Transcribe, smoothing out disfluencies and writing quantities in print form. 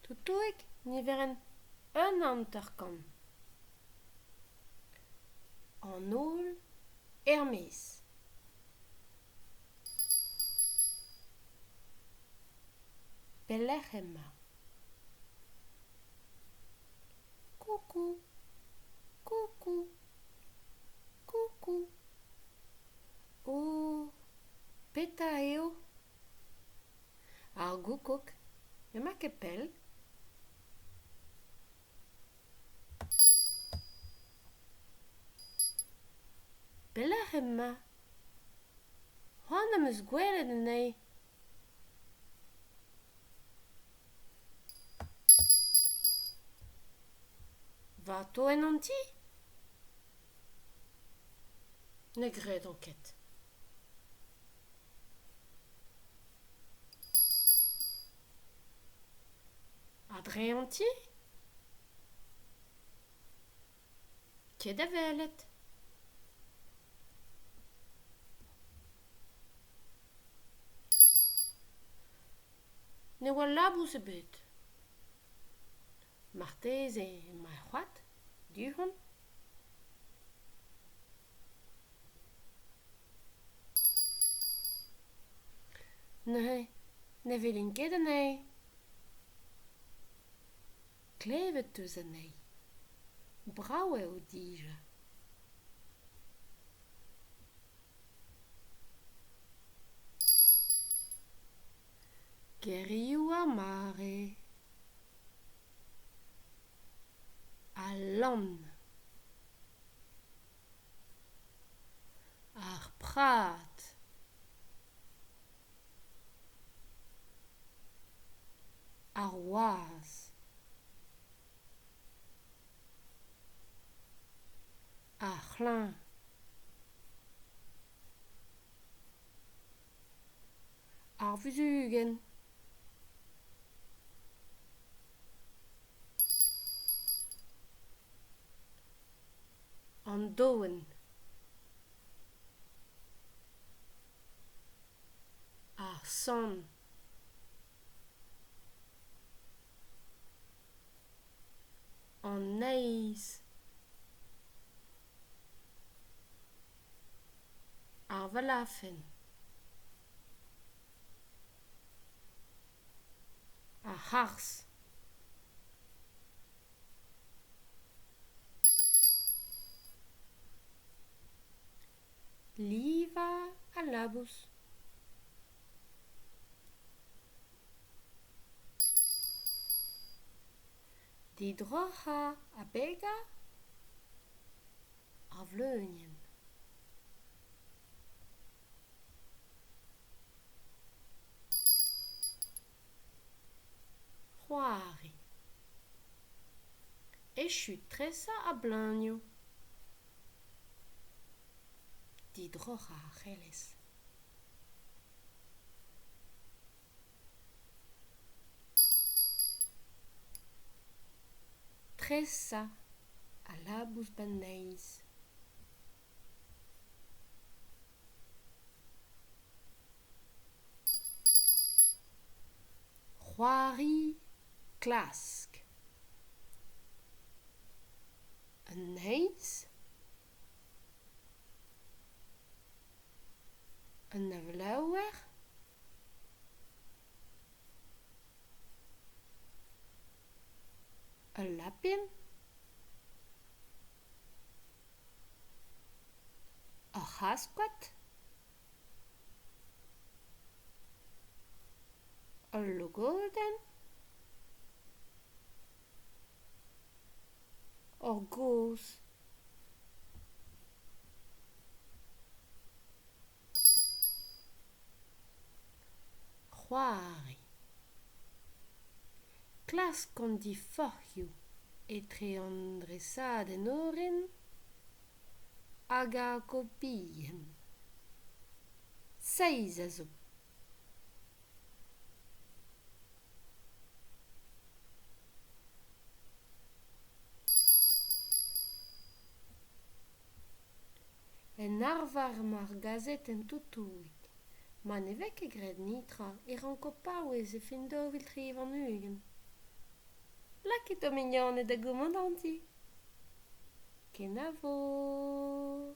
Tutuik niveren un anterkan. An holl Hermes. Pelec'h emma. Coucou, coucou, coucou. Oh, peta eo? Ar goukok, ema ket pell? Pelec'h emma? C'hoant am eus gwelet anezhi. Va to en an ti? Ne gred an ket. A dre an ti? Ket da welet. Ne oa labouz ebet. Martez e ma c'hoat, duhon. Ne velin ket anezhi. Klevet eus anezhi. Brav eo dija. Gerioù ar mare. Al lann. Ar prat. Ar oaz. Ar c'hlañ. Ar vuzugenn. An doen. Ar son. An neiz. Ar valafen. Ar c'harzh. Liva a labouz. Didroc'ha a bega ar vleunienn. C'hoari. Echu tresañ a bleunio. Didroc'ha a c'hellez. Tresañ a labouz ben neiz. C'hoari klask. Un neiz. Un avlaouer. Un lapin. Ar c'haskoad. Ul logodenn. Ur gozh. C'hoari. Klask an diforc'hioù etre an dresadenn oren hag a kopien. 6 a zo. En arvar mar gazet en toutourik. Ma ne vez ket graet netra e ranko paouez e fin dovel tri van ugent. Lacchito mignone da gumononti. Che navo.